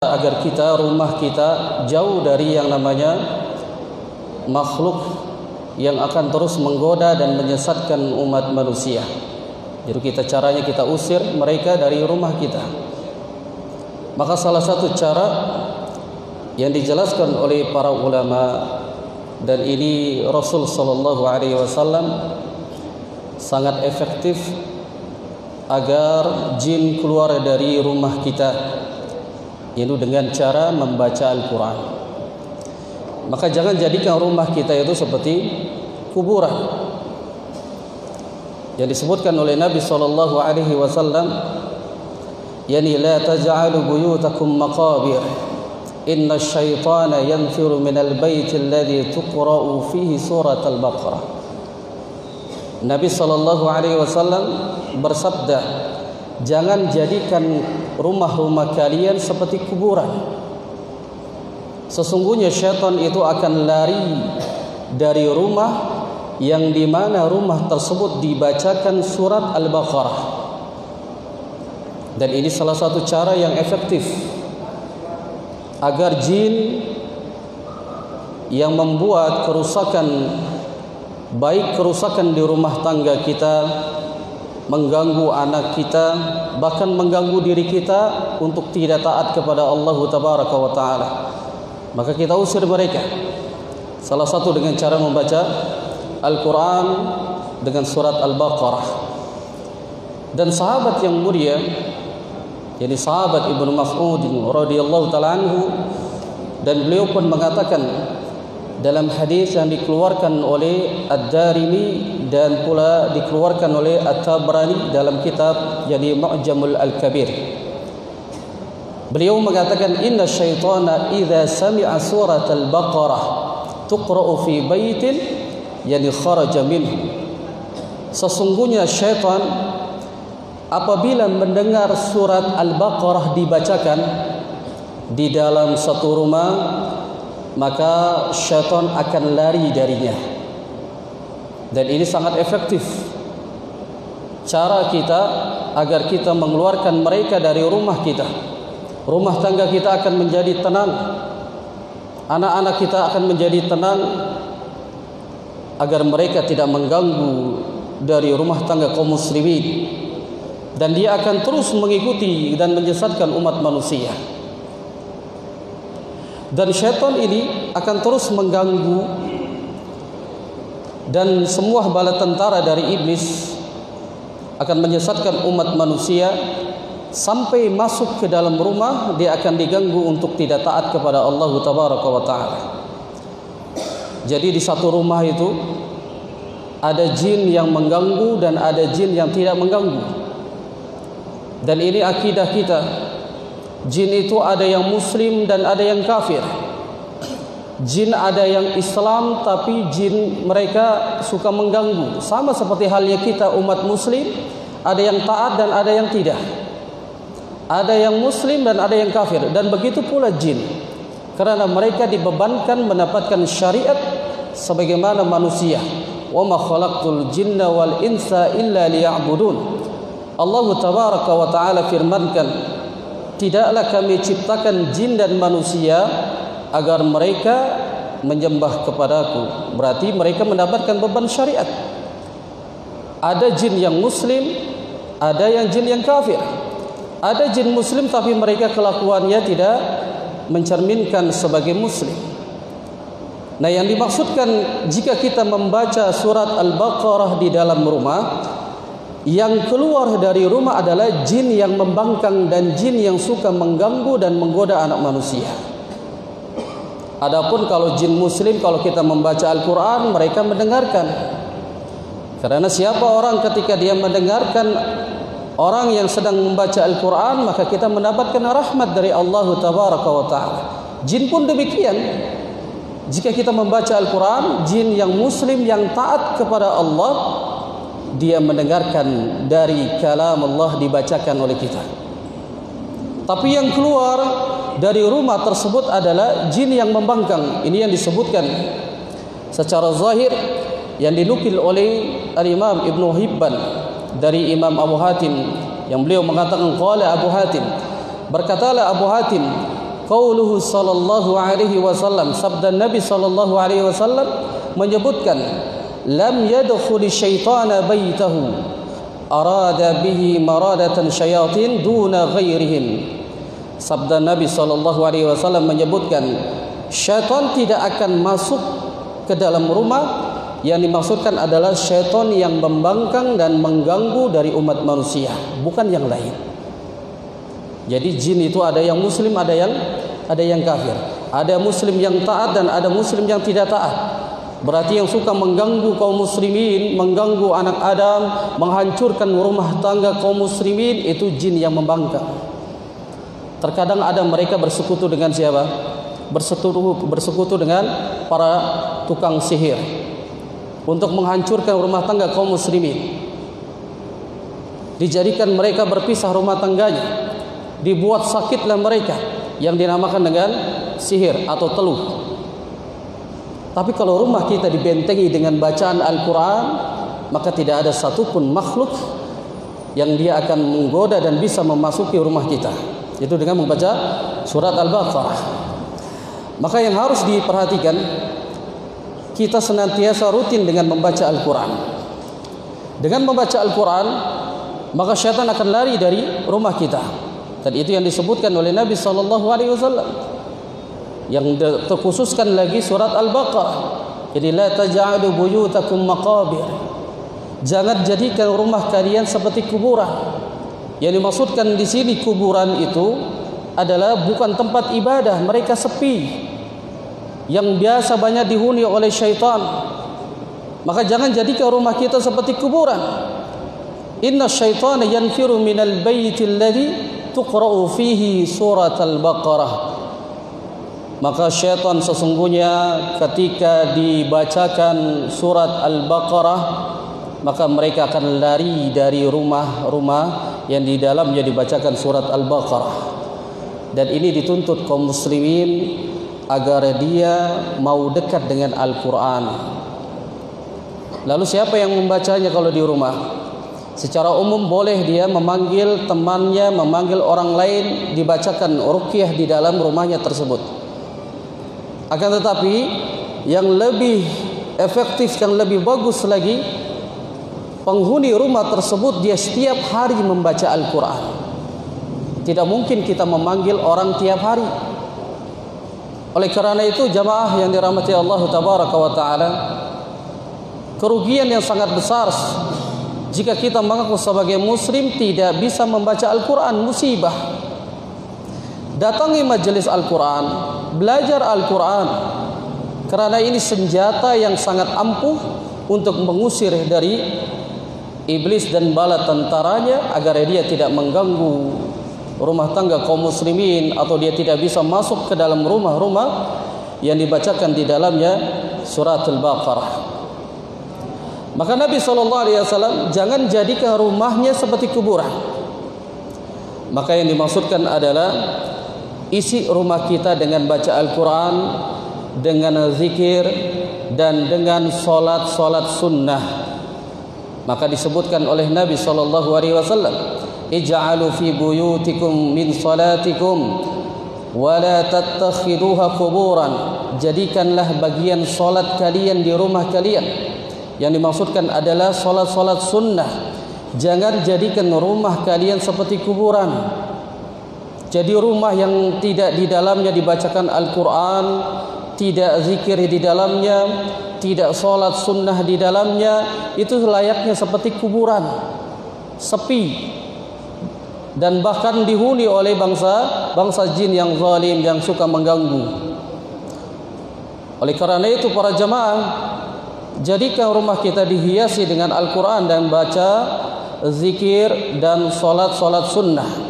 agar rumah kita jauh dari yang namanya makhluk yang akan terus menggoda dan menyesatkan umat manusia. Jadi caranya kita usir mereka dari rumah kita. Maka salah satu cara yang dijelaskan oleh para ulama, dan ini Rasul sallallahu alaihi wasallam sangat efektif agar jin keluar dari rumah kita, yaitu dengan cara membaca Al-Quran. Maka jangan jadikan rumah kita itu seperti kuburan. Yang disebutkan oleh Nabi sallallahu alaihi wasallam, yani la taj'alu buyutakum maqabir, inna asyaitana yanfiru minal baiti alladhi tuqra'u fihi surat al-Baqarah. Nabi sallallahu alaihi wasallam bersabda, jangan jadikan rumah-rumah kalian seperti kuburan. Sesungguhnya syaitan itu akan lari dari rumah yang di mana rumah tersebut dibacakan surat Al-Baqarah. Dan ini salah satu cara yang efektif agar jin yang membuat kerusakan, baik kerusakan di rumah tangga kita, mengganggu anak kita, bahkan mengganggu diri kita untuk tidak taat kepada Allah Tabaraka wa Ta'ala, maka kita usir mereka. Salah satu dengan cara membaca Al-Quran dengan surat Al-Baqarah. Dan sahabat yang mulia, jadi sahabat Ibnu Mas'ud radhiyallahu ta'ala anhu, dan beliau pun mengatakan dalam hadis yang dikeluarkan oleh Ad-Darimi dan pula dikeluarkan oleh At-Tabrani dalam kitab jadi Mu'jamul Al-Kabir, beliau mengatakan inna syaitana idza sami'a surat Al-Baqarah tuqra'u fi baitin yani kharaja minhu. Sesungguhnya syaitan apabila mendengar surat Al-Baqarah dibacakan di dalam satu rumah, maka syaitan akan lari darinya. Dan ini sangat efektif cara kita agar kita mengeluarkan mereka dari rumah kita. Rumah tangga kita akan menjadi tenang, anak-anak kita akan menjadi tenang, agar mereka tidak mengganggu dari rumah tangga kaum muslimin, dan dia akan terus mengikuti dan menyesatkan umat manusia. Dan syaitan ini akan terus mengganggu, dan semua bala tentara dari iblis akan menyesatkan umat manusia sampai masuk ke dalam rumah. Dia akan diganggu untuk tidak taat kepada Allah Tabaraka wa Ta'ala. Jadi di satu rumah itu ada jin yang mengganggu dan ada jin yang tidak mengganggu. Dan ini akidah kita, jin itu ada yang muslim dan ada yang kafir. Jin ada yang Islam, tapi jin mereka suka mengganggu. Sama seperti halnya kita umat muslim, ada yang taat dan ada yang tidak. Ada yang muslim dan ada yang kafir. Dan begitu pula jin, karena mereka dibebankan mendapatkan syariat sebagaimana manusia. Wa ma khalaqtul jinna wal insa illa liya'budun. Allah Tabaraka wa Ta'ala firmankan, tidaklah kami ciptakan jin dan manusia agar mereka menyembah kepadaku. Berarti mereka mendapatkan beban syariat. Ada jin yang muslim, ada yang jin yang kafir. Ada jin muslim tapi mereka kelakuannya tidak mencerminkan sebagai muslim. Nah, yang dimaksudkan jika kita membaca surat Al-Baqarah di dalam rumah, yang keluar dari rumah adalah jin yang membangkang dan jin yang suka mengganggu dan menggoda anak manusia. Adapun kalau jin muslim, kalau kita membaca Al-Quran, mereka mendengarkan. Karena siapa orang ketika dia mendengarkan orang yang sedang membaca Al-Quran, maka kita mendapatkan rahmat dari Allah Tabaraka wa Ta'ala. Jin pun demikian. Jika kita membaca Al-Quran, jin yang muslim yang taat kepada Allah, dia mendengarkan dari kalam Allah dibacakan oleh kita. Tapi yang keluar dari rumah tersebut adalah jin yang membangkang. Ini yang disebutkan secara zahir yang dinukil oleh Al-Imam Ibnu Hibban dari Imam Abu Hatim, yang beliau mengatakan qala Abu Hatim, berkatalah Abu Hatim, qauluhu sallallahu alaihi wasallam, sabda Nabi sallallahu alaihi wasallam menyebutkan, lam yadkhul syaitana baitahu arada bihi maradatan syayatin duna ghairihim. Sabda Nabi sallallahu alaihi wasallam menyebutkan, syaitan tidak akan masuk ke dalam rumah. Yang dimaksudkan adalah syaitan yang membangkang dan mengganggu dari umat manusia, bukan yang lain. Jadi jin itu ada yang muslim, ada yang kafir. Ada muslim yang taat dan ada muslim yang tidak taat. Berarti yang suka mengganggu kaum muslimin, mengganggu anak Adam, menghancurkan rumah tangga kaum muslimin, itu jin yang membangkang. Terkadang ada mereka bersekutu dengan siapa? Bersekutu dengan para tukang sihir untuk menghancurkan rumah tangga kaum muslimin. Dijadikan mereka berpisah rumah tangganya, dibuat sakitlah mereka, yang dinamakan dengan sihir atau teluh. Tapi kalau rumah kita dibentengi dengan bacaan Al-Quran, maka tidak ada satupun makhluk yang dia akan menggoda dan bisa memasuki rumah kita. Itu dengan membaca surat Al-Baqarah. Maka yang harus diperhatikan, kita senantiasa rutin dengan membaca Al-Quran. Dengan membaca Al-Quran, maka syaitan akan lari dari rumah kita. Dan itu yang disebutkan oleh Nabi SAW, yang terkhususkan lagi surat Al-Baqarah. Jadi la taj'alu buyutakum maqabir. Jangan jadikan rumah kalian seperti kuburan. Yang dimaksudkan di sini kuburan itu adalah bukan tempat ibadah, mereka sepi, yang biasa banyak dihuni oleh syaitan. Maka jangan jadikan rumah kita seperti kuburan. Inna syaitana yanfiru minal baiti alladhi tuqra'u fihi surat Al-Baqarah. Maka syaitan sesungguhnya ketika dibacakan surat Al-Baqarah, maka mereka akan lari dari rumah-rumah yang di dalamnya dibacakan surat Al-Baqarah. Dan ini dituntut kaum muslimin agar dia mau dekat dengan Al-Quran. Lalu siapa yang membacanya kalau di rumah? Secara umum boleh dia memanggil temannya, memanggil orang lain, dibacakan ruqyah di dalam rumahnya tersebut. Akan tetapi yang lebih efektif, yang lebih bagus lagi, penghuni rumah tersebut dia setiap hari membaca Al-Quran. Tidak mungkin kita memanggil orang tiap hari. Oleh kerana itu, jamaah yang dirahmati Allah Tabaraka wa Ta'ala, kerugian yang sangat besar jika kita mengaku sebagai muslim tidak bisa membaca Al-Quran. Musibah. Datangi majelis Al-Quran, belajar Al-Quran, kerana ini senjata yang sangat ampuh untuk mengusir dari iblis dan bala tentaranya, agar dia tidak mengganggu rumah tangga kaum muslimin, atau dia tidak bisa masuk ke dalam rumah-rumah yang dibacakan di dalamnya surat Al-Baqarah. Maka Nabi SAW jangan jadikan rumahnya seperti kuburan. Maka yang dimaksudkan adalah isi rumah kita dengan baca Al-Quran, dengan zikir, dan dengan solat-solat sunnah. Maka disebutkan oleh Nabi SAW, ij'alu fi buyutikum min salatikum wa la tattakhiduha quburan. Jadikanlah bagian solat kalian di rumah kalian. Yang dimaksudkan adalah solat-solat sunnah. Jangan jadikan rumah kalian seperti kuburan. Jadi rumah yang tidak di dalamnya dibacakan Al-Quran, tidak zikir di dalamnya, tidak solat sunnah di dalamnya, itu layaknya seperti kuburan, sepi, dan bahkan dihuni oleh bangsa jin yang zalim, yang suka mengganggu. Oleh kerana itu para jamaah, jadikan rumah kita dihiasi dengan Al-Quran dan baca zikir dan solat-solat sunnah.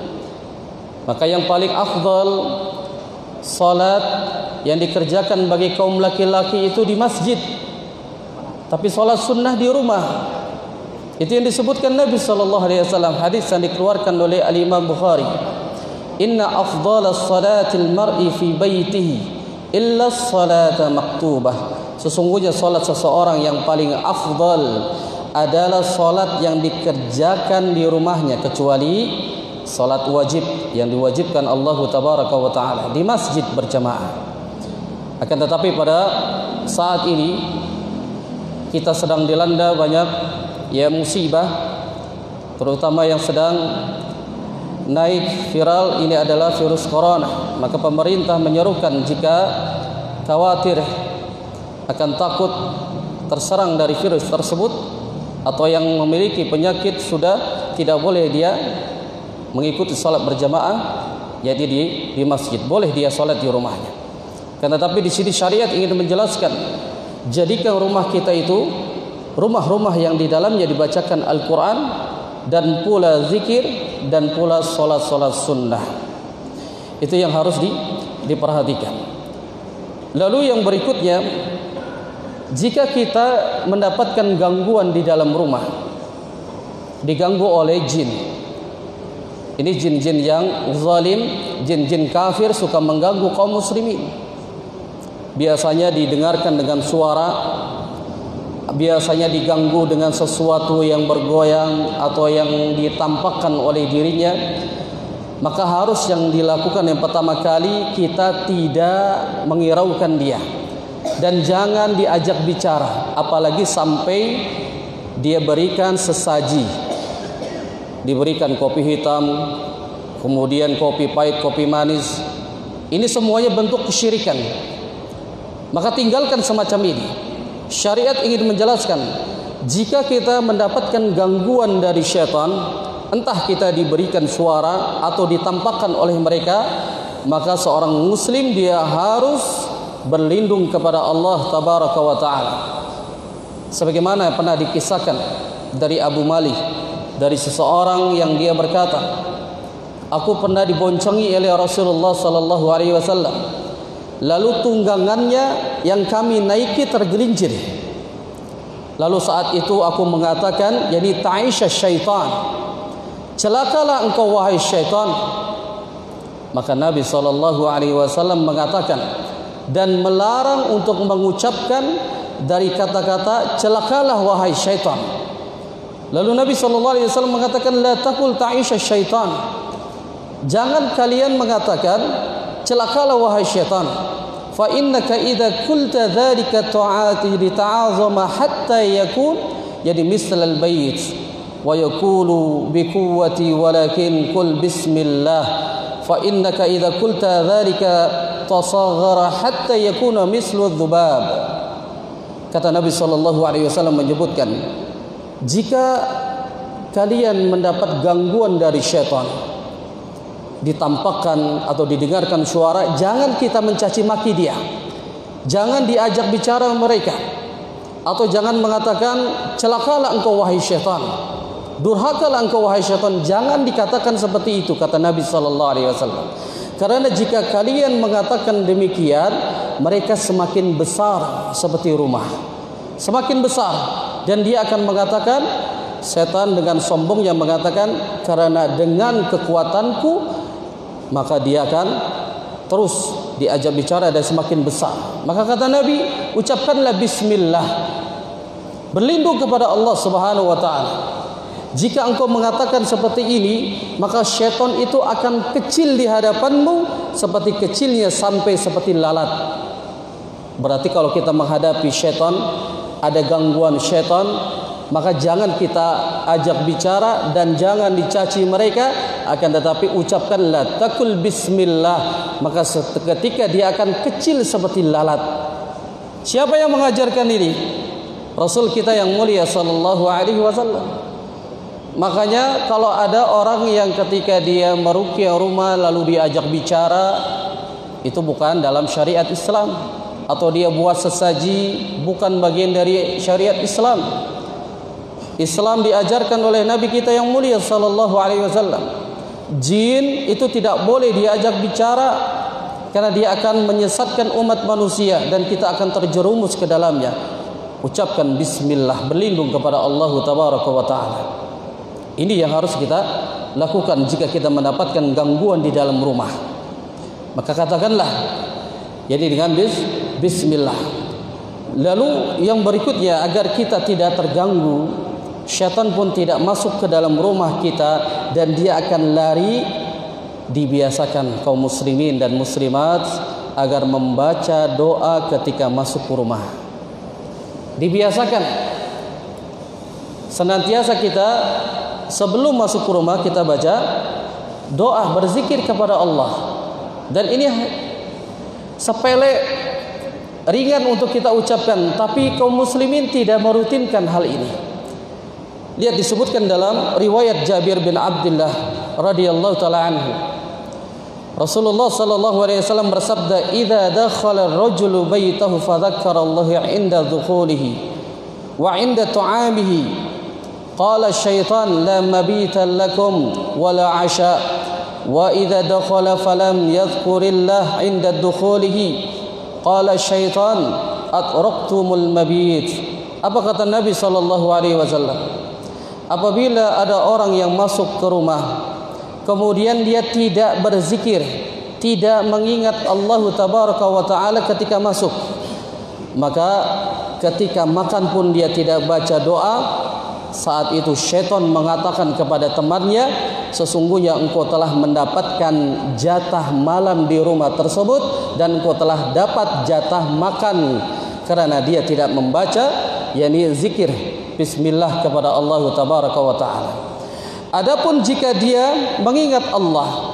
Maka yang paling afdal solat yang dikerjakan bagi kaum laki-laki itu di masjid, tapi solat sunnah di rumah. Itu yang disebutkan Nabi SAW, hadis yang dikeluarkan oleh Al-Imam Bukhari. Inna afdalas salatil mar'i fi baitihi illa salata maktubah. Sesungguhnya solat seseorang yang paling afdal adalah solat yang dikerjakan di rumahnya, kecuali salat wajib yang diwajibkan Allah Tabaraka wa Ta'ala di masjid berjamaah. Akan tetapi pada saat ini kita sedang dilanda banyak musibah, terutama yang sedang naik viral ini adalah virus corona. Maka pemerintah menyerukan jika khawatir akan takut terserang dari virus tersebut atau yang memiliki penyakit sudah tidak boleh dia mengikuti salat berjamaah yaitu di masjid. Boleh dia salat di rumahnya. Karena tapi di sini syariat ingin menjelaskan, jadikan rumah kita itu rumah-rumah yang di dalamnya dibacakan Al-Quran dan pula zikir dan pula solat-solat sunnah. Itu yang harus diperhatikan. Lalu yang berikutnya, jika kita mendapatkan gangguan di dalam rumah, diganggu oleh jin. Ini jin-jin yang zalim, jin-jin kafir suka mengganggu kaum muslimin. Biasanya didengarkan dengan suara, biasanya diganggu dengan sesuatu yang bergoyang atau yang ditampakkan oleh dirinya. Maka harus yang dilakukan yang pertama kali, kita tidak menghiraukan dia dan jangan diajak bicara, apalagi sampai dia berikan sesaji, diberikan kopi hitam, kemudian kopi pahit, kopi manis. Ini semuanya bentuk kesyirikan. Maka tinggalkan semacam ini. Syariat ingin menjelaskan, jika kita mendapatkan gangguan dari syaitan, entah kita diberikan suara atau ditampakkan oleh mereka, maka seorang muslim dia harus berlindung kepada Allah Tabaraka wa Ta'ala. Sebagaimana pernah dikisahkan dari Abu Malik, dari seseorang yang dia berkata, aku pernah diboncengi oleh Rasulullah sallallahu alaihi wasallam. Lalu tunggangannya yang kami naiki tergelincir. Lalu saat itu aku mengatakan, yani ta'isha syaitan, celakalah engkau wahai syaitan. Maka Nabi SAW mengatakan dan melarang untuk mengucapkan dari kata-kata celakalah wahai syaitan. Lalu Nabi SAW mengatakan, la taqul ta'isha syaitan, jangan kalian mengatakan celakalah wahai syaitan. Fa innaka idza qulta dzalika ta'ati lita'azama hatta yakun jadi misal al-bayt wa yaqulu bi quwwati walakin qul bismillah fa innaka idza qulta dzalika tasaghara hatta yakuna mislu adh-dhubab. Kata Nabi sallallahu alaihi wasallam menyebutkan, jika kalian mendapat gangguan dari syaitan, ditampakkan atau didengarkan suara, jangan kita mencaci maki dia, jangan diajak bicara mereka, atau jangan mengatakan celakalah engkau wahai syaitan, durhakalah engkau wahai syaitan. Jangan dikatakan seperti itu, kata Nabi SAW. Karena jika kalian mengatakan demikian, mereka semakin besar seperti rumah, semakin besar, dan dia akan mengatakan, setan dengan sombongnya mengatakan, karena dengan kekuatanku maka dia akan terus diajak bicara dan semakin besar. Maka kata Nabi, ucapkanlah bismillah, berlindung kepada Allah Subhanahu wa Ta'ala. Jika engkau mengatakan seperti ini, maka syaitan itu akan kecil di hadapanmu seperti kecilnya sampai seperti lalat. Berarti kalau kita menghadapi syaitan, ada gangguan syaitan, maka jangan kita ajak bicara dan jangan dicaci mereka, akan tetapi ucapkanlah takul bismillah, maka ketika dia akan kecil seperti lalat. Siapa yang mengajarkan ini? Rasul kita yang mulia sallallahu alaihi wasallam. Makanya kalau ada orang yang ketika dia meruqyah rumah lalu diajak bicara, itu bukan dalam syariat Islam, atau dia buat sesaji bukan bagian dari syariat Islam. Islam diajarkan oleh Nabi kita yang mulia sallallahu alaihi wasallam, jin itu tidak boleh diajak bicara karena dia akan menyesatkan umat manusia dan kita akan terjerumus ke dalamnya. Ucapkan bismillah, berlindung kepada Allah Tabaraka wa Ta'ala. Ini yang harus kita lakukan jika kita mendapatkan gangguan di dalam rumah. Maka katakanlah jadi dengan bismillah. Lalu yang berikutnya, agar kita tidak terganggu, syaitan pun tidak masuk ke dalam rumah kita, dan dia akan lari. Dibiasakan kaum muslimin dan muslimat agar membaca doa ketika masuk ke rumah. Dibiasakan senantiasa kita sebelum masuk ke rumah kita baca doa, berzikir kepada Allah. Dan ini sepele, ringan untuk kita ucapkan, tapi kaum muslimin tidak merutinkan hal ini. Lihat disebutkan dalam riwayat Jabir bin Abdullah radhiyallahu taala anhu. Rasulullah sallallahu alaihi wasallam bersabda, "Idza dakhala ar-rajulu baitahu fa dzakkara Allah 'inda dukhulihi wa 'inda ta'amihi, qala asy-syaitan la mabita lakum wa la 'asha, wa idza dakhala falam yadhkurillah 'inda dukhulihi, qala asy-syaitan atraqtumul mabit." Apa kata Nabi sallallahu alaihi wasallam? Apabila ada orang yang masuk ke rumah, kemudian dia tidak berzikir, tidak mengingat Allah tabaraka wa taala ketika masuk, maka ketika makan pun dia tidak baca doa. Saat itu syaitan mengatakan kepada temannya, sesungguhnya engkau telah mendapatkan jatah malam di rumah tersebut dan engkau telah dapat jatah makan, karena dia tidak membaca yakni zikir bismillah kepada Allah tabaraka wa taala. Adapun jika dia mengingat Allah,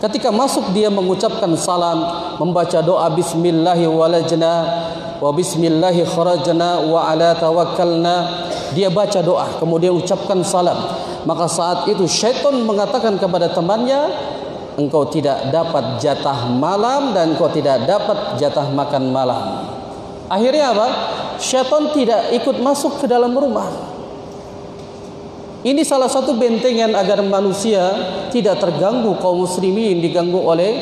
ketika masuk dia mengucapkan salam, membaca doa bismillahi walajna wa bismillahi kharajna wa ala tawakkalna, dia baca doa kemudian ucapkan salam, maka saat itu syaitan mengatakan kepada temannya, engkau tidak dapat jatah malam dan engkau tidak dapat jatah makan malam. Akhirnya apa? Syaitan tidak ikut masuk ke dalam rumah. Ini salah satu bentengan agar manusia tidak terganggu, kaum muslimin diganggu oleh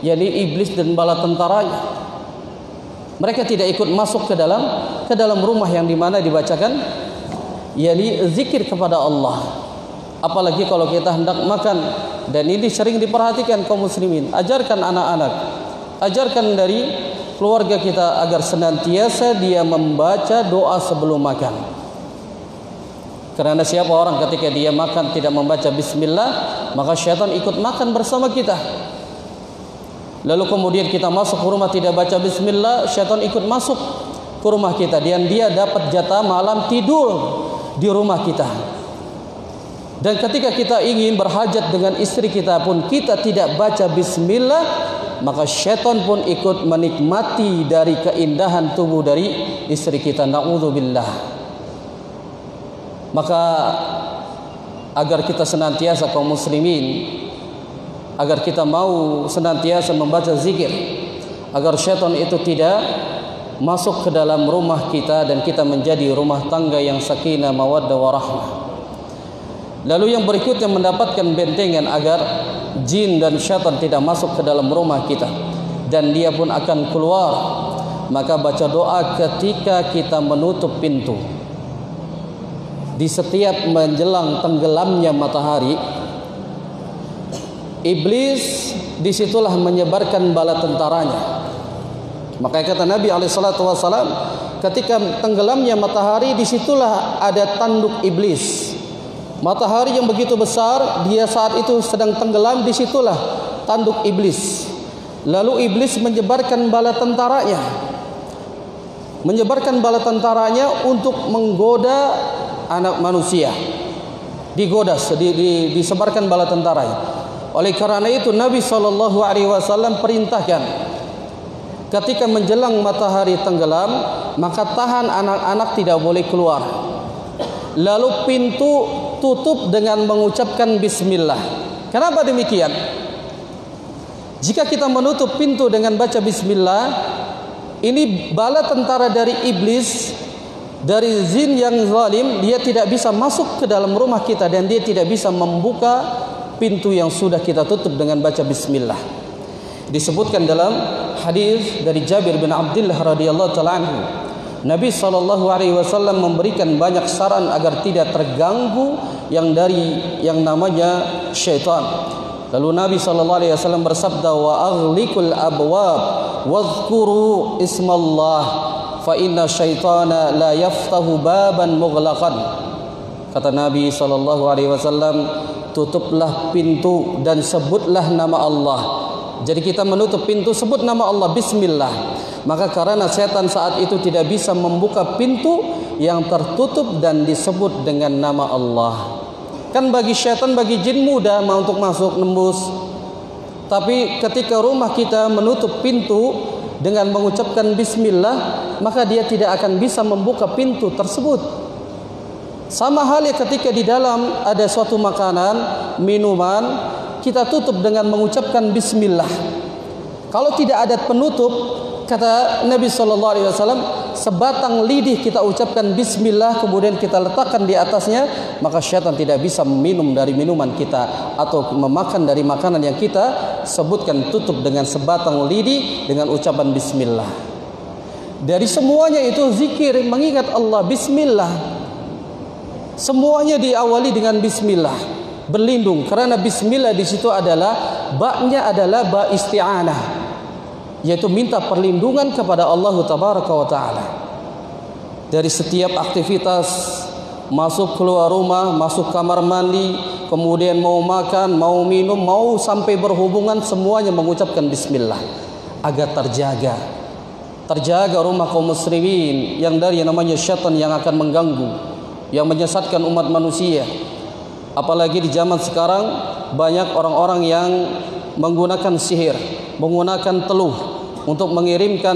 yakni iblis dan bala tentaranya. Mereka tidak ikut masuk ke dalam rumah yang dimana dibacakan yakni zikir kepada Allah. Apalagi kalau kita hendak makan, dan ini sering diperhatikan kaum muslimin. Ajarkan anak-anak, ajarkan dari keluarga kita agar senantiasa dia membaca doa sebelum makan. Karena siapa orang ketika dia makan tidak membaca bismillah, maka syaitan ikut makan bersama kita. Lalu kemudian kita masuk ke rumah tidak baca bismillah, syaitan ikut masuk ke rumah kita, dan dia dapat jatah malam tidur di rumah kita. Dan ketika kita ingin berhajat dengan istri kita pun kita tidak baca bismillah, maka syaitan pun ikut menikmati dari keindahan tubuh dari istri kita. Na'udzubillah. Maka agar kita senantiasa kaum muslimin, agar kita mau senantiasa membaca zikir, agar syaitan itu tidak masuk ke dalam rumah kita dan kita menjadi rumah tangga yang sakinah, mawaddah, warahmah. Lalu yang berikutnya mendapatkan bentengan agar jin dan syaitan tidak masuk ke dalam rumah kita dan dia pun akan keluar, maka baca doa ketika kita menutup pintu. Di setiap menjelang tenggelamnya matahari, iblis disitulah menyebarkan bala tentaranya. Maka kata Nabi SAW, ketika tenggelamnya matahari, disitulah ada tanduk iblis. Matahari yang begitu besar, dia saat itu sedang tenggelam, disitulah tanduk iblis. Lalu iblis menyebarkan bala tentaranya, untuk menggoda anak manusia. Digoda, disebarkan bala tentaranya. Oleh karena itu Nabi SAW perintahkan, ketika menjelang matahari tenggelam, maka tahan anak-anak tidak boleh keluar. Lalu pintu tutup dengan mengucapkan bismillah. Kenapa demikian? Jika kita menutup pintu dengan baca bismillah, ini bala tentara dari iblis, dari zin yang zalim, dia tidak bisa masuk ke dalam rumah kita dan dia tidak bisa membuka pintu yang sudah kita tutup dengan baca bismillah. Disebutkan dalam hadis dari Jabir bin Abdullah radhiyallahu taala anhu, Nabi SAW memberikan banyak saran agar tidak terganggu yang namanya syaitan. Lalu Nabi SAW bersabda, wa aghliqul abwab wadhkuru ismallah fa inna syaitana la yaftahu baban mughlaqan. Kata Nabi SAW, tutuplah pintu dan sebutlah nama Allah. Jadi kita menutup pintu, sebut nama Allah, bismillah. Maka karena setan saat itu tidak bisa membuka pintu yang tertutup dan disebut dengan nama Allah. Kan bagi setan, bagi jin mudah untuk masuk, nembus. Tapi ketika rumah kita menutup pintu dengan mengucapkan bismillah, maka dia tidak akan bisa membuka pintu tersebut. Sama halnya ketika di dalam ada suatu makanan, minuman, kita tutup dengan mengucapkan bismillah. Kalau tidak ada penutup, kata Nabi SAW, sebatang lidih kita ucapkan bismillah, kemudian kita letakkan di atasnya, maka syaitan tidak bisa minum dari minuman kita atau memakan dari makanan yang kita sebutkan. Tutup dengan sebatang lidih dengan ucapan bismillah. Dari semuanya itu zikir, mengingat Allah, bismillah. Semuanya diawali dengan bismillah. Berlindung, karena bismillah di situ adalah ba-nya adalah ba isti'anah, yaitu minta perlindungan kepada Allah Tabaraka wa Ta'ala dari setiap aktivitas, masuk keluar rumah, masuk kamar mandi, kemudian mau makan, mau minum, mau sampai berhubungan, semuanya mengucapkan bismillah agar terjaga rumah kaum muslimin yang dari yang namanya syaitan yang akan mengganggu, yang menyesatkan umat manusia. Apalagi di zaman sekarang banyak orang-orang yang menggunakan sihir, menggunakan teluh untuk mengirimkan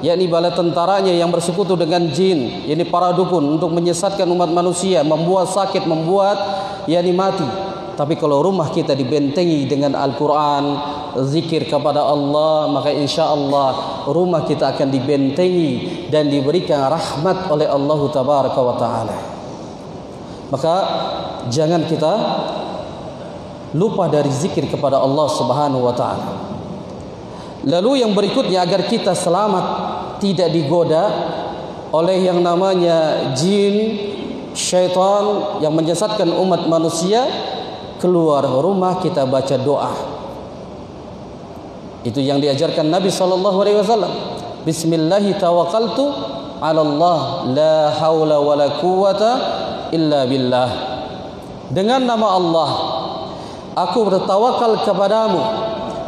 yakni bala tentaranya yang bersekutu dengan jin, yakni para dukun, untuk menyesatkan umat manusia, membuat sakit, membuat yakni mati. Tapi kalau rumah kita dibentengi dengan Al-Quran, zikir kepada Allah, maka insya Allah rumah kita akan dibentengi dan diberikan rahmat oleh Allah Tabaraka wa Ta'ala. Maka jangan kita lupa dari zikir kepada Allah Subhanahu wa Ta'ala. Lalu yang berikutnya, agar kita selamat, tidak digoda oleh yang namanya jin, syaitan yang menyesatkan umat manusia, keluar rumah kita baca doa. Itu yang diajarkan Nabi SAW. Bismillahi tawakkaltu ala Allah, la hawla wa la quwata illa billah. Dengan nama Allah aku bertawakal kepadamu,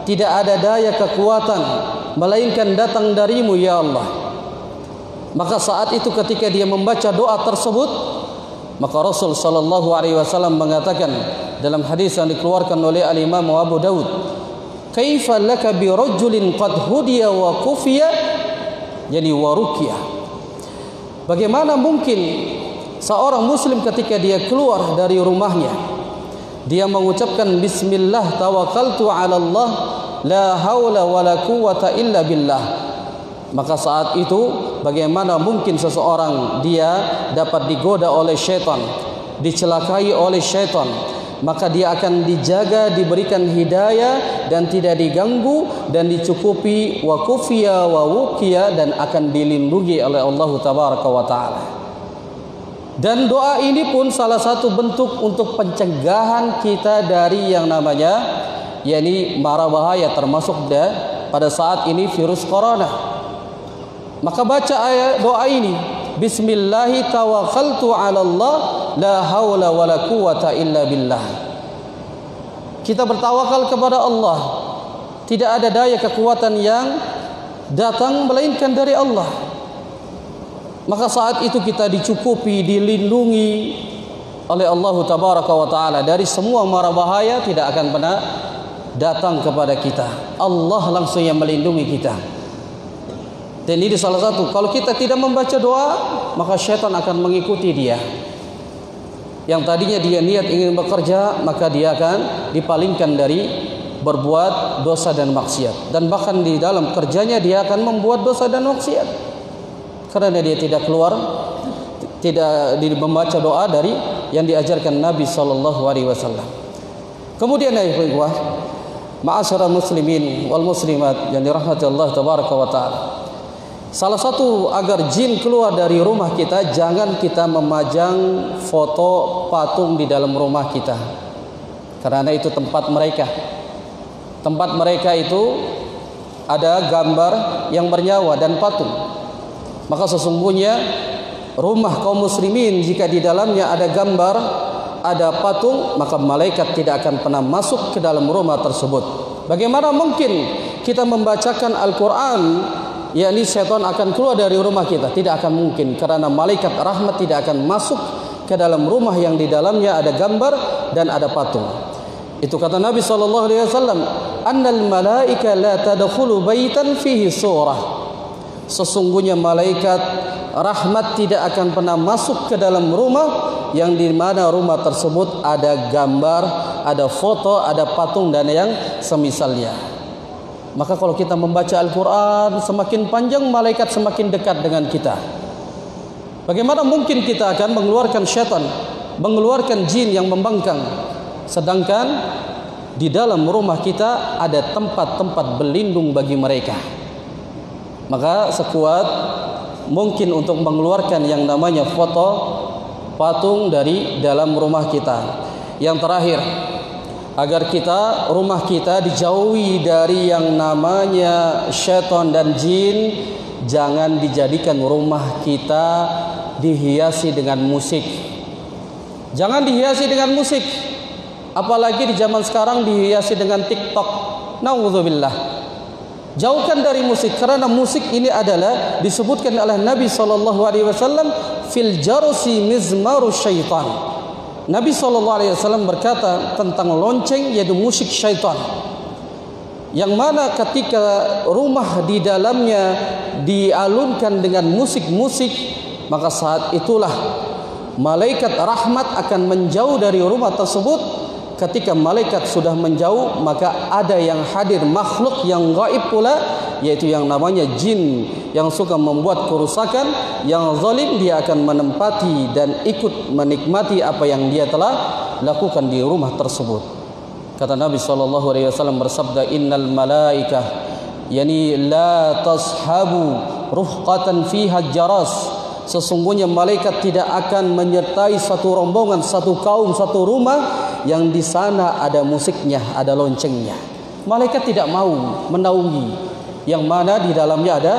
tidak ada daya kekuatan melainkan datang darimu ya Allah. Maka saat itu ketika dia membaca doa tersebut, maka Rasul sallallahu alaihi wasallam mengatakan dalam hadis yang dikeluarkan oleh Al-Imam Abu Daud, kaifa laka bi rajulin qad hudiya wa kufiya, yani wa ruqya. Bagaimana mungkin seorang muslim ketika dia keluar dari rumahnya, dia mengucapkan bismillah tawakkaltu ala Allah, la haula wa la quwata illa billah. Maka saat itu bagaimana mungkin seseorang dia dapat digoda oleh syaitan, dicelakai oleh syaitan. Maka dia akan dijaga, diberikan hidayah dan tidak diganggu, dan dicukupi wa kufiya wa wuqiya, dan akan dilindungi oleh Allah Tabaraka wa Ta'ala. Dan doa ini pun salah satu bentuk untuk pencegahan kita dari yang namanya yakni mara bahaya, termasuk pada saat ini virus corona. Maka baca ayat doa ini, bismillahi tawakkaltu ala Allah, la haula wa la quwata illa billah. Kita bertawakal kepada Allah, tidak ada daya kekuatan yang datang melainkan dari Allah. Maka saat itu kita dicukupi, dilindungi oleh Allah Tabaraka wa Ta'ala dari semua mara bahaya, tidak akan pernah datang kepada kita. Allah langsung yang melindungi kita. Dan ini salah satu, kalau kita tidak membaca doa, maka syaitan akan mengikuti dia. Yang tadinya dia niat ingin bekerja, maka dia akan dipalingkan dari berbuat dosa dan maksiat. Dan bahkan di dalam kerjanya dia akan membuat dosa dan maksiat, karena dia tidak keluar, tidak membaca doa dari yang diajarkan Nabi SAW. Kemudian ya ikhwah, ma'asyiral muslimin wal muslimat yang dirahmati Allah Tabaraka wa Ta'ala, salah satu agar jin keluar dari rumah kita, jangan kita memajang foto patung di dalam rumah kita, karena itu tempat mereka. Tempat mereka itu ada gambar yang bernyawa dan patung. Maka sesungguhnya rumah kaum muslimin jika di dalamnya ada gambar ada patung, maka malaikat tidak akan pernah masuk ke dalam rumah tersebut. Bagaimana mungkin kita membacakan Al-Quran, yakni syaitan akan keluar dari rumah kita? Tidak akan mungkin, karena malaikat rahmat tidak akan masuk ke dalam rumah yang di dalamnya ada gambar dan ada patung. Itu kata Nabi SAW, annal malaika la tadkhulu baitan fihi surah. Sesungguhnya malaikat rahmat tidak akan pernah masuk ke dalam rumah yang di mana rumah tersebut ada gambar, ada foto, ada patung dan yang semisalnya. Maka kalau kita membaca Al-Quran, semakin panjang malaikat semakin dekat dengan kita. Bagaimana mungkin kita akan mengeluarkan syaitan, mengeluarkan jin yang membangkang, sedangkan di dalam rumah kita ada tempat-tempat berlindung bagi mereka. Maka sekuat mungkin untuk mengeluarkan yang namanya foto, patung dari dalam rumah kita. Yang terakhir, agar kita, rumah kita dijauhi dari yang namanya syaitan dan jin, jangan dijadikan rumah kita dihiasi dengan musik. Jangan dihiasi dengan musik, apalagi di zaman sekarang dihiasi dengan TikTok. Nauzubillah. Jauhkan dari musik, karena musik ini adalah disebutkan oleh Nabi SAW, fil jarsi mizmaru syaitan. Nabi SAW berkata tentang lonceng, yaitu musik syaitan, yang mana ketika rumah di dalamnya dialunkan dengan musik-musik, maka saat itulah malaikat rahmat akan menjauh dari rumah tersebut. Ketika malaikat sudah menjauh, maka ada yang hadir, makhluk yang gaib pula, yaitu yang namanya jin, yang suka membuat kerusakan, yang zalim. Dia akan menempati dan ikut menikmati apa yang dia telah lakukan di rumah tersebut. Kata Nabi SAW bersabda, innal malaikah, yani la tashabu ruhqatan fiha jaras. Sesungguhnya malaikat tidak akan menyertai satu rombongan, satu kaum, satu rumah yang di sana ada musiknya, ada loncengnya. Malaikat tidak mau menaungi yang mana di dalamnya ada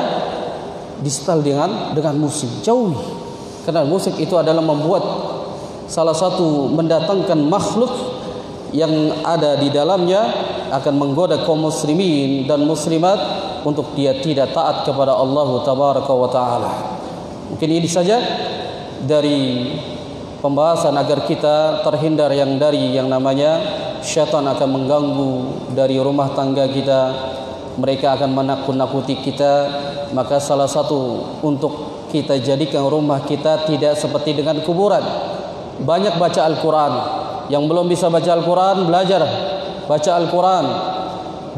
distal dengan musik. Jauhi, karena musik itu adalah membuat salah satu mendatangkan makhluk yang ada di dalamnya akan menggoda kaum muslimin dan muslimat untuk dia tidak taat kepada Allah Tabaraka wa Ta'ala. Mungkin ini saja dari pembahasan agar kita terhindar dari yang namanya syaitan akan mengganggu dari rumah tangga kita. Mereka akan menakut-nakuti kita. Maka salah satu untuk kita jadikan rumah kita tidak seperti dengan kuburan. Banyak baca Al-Quran. Yang belum bisa baca Al-Quran, belajar baca Al-Quran.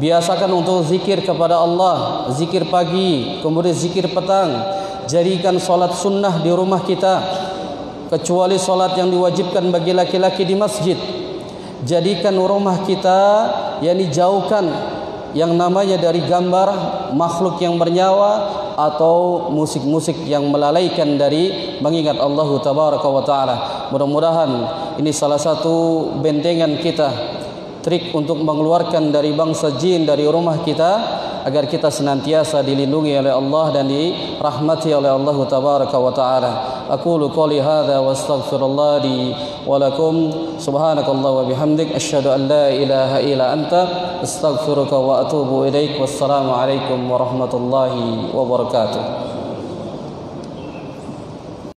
Biasakan untuk zikir kepada Allah, zikir pagi, kemudian zikir petang. Jadikan solat sunnah di rumah kita, kecuali solat yang diwajibkan bagi laki-laki di masjid. Jadikan rumah kita, yakni jauhkan yang namanya dari gambar makhluk yang bernyawa atau musik-musik yang melalaikan dari mengingat Allah Tabaraka wa Ta'ala. Mudah-mudahan ini salah satu bentengan kita, trik untuk mengeluarkan dari bangsa jin dari rumah kita, agar kita senantiasa dilindungi oleh Allah dan dirahmati oleh Allah Tabaraka wa Ta'ala. Aqulu qouli hadza wa astaghfirullah li wa lakum. Subhanakallah wa bihamdik, asyhadu an la ilaha illa anta, astaghfiruka wa atubu ilaik. Wassalamu alaikum warahmatullahi wabarakatuh.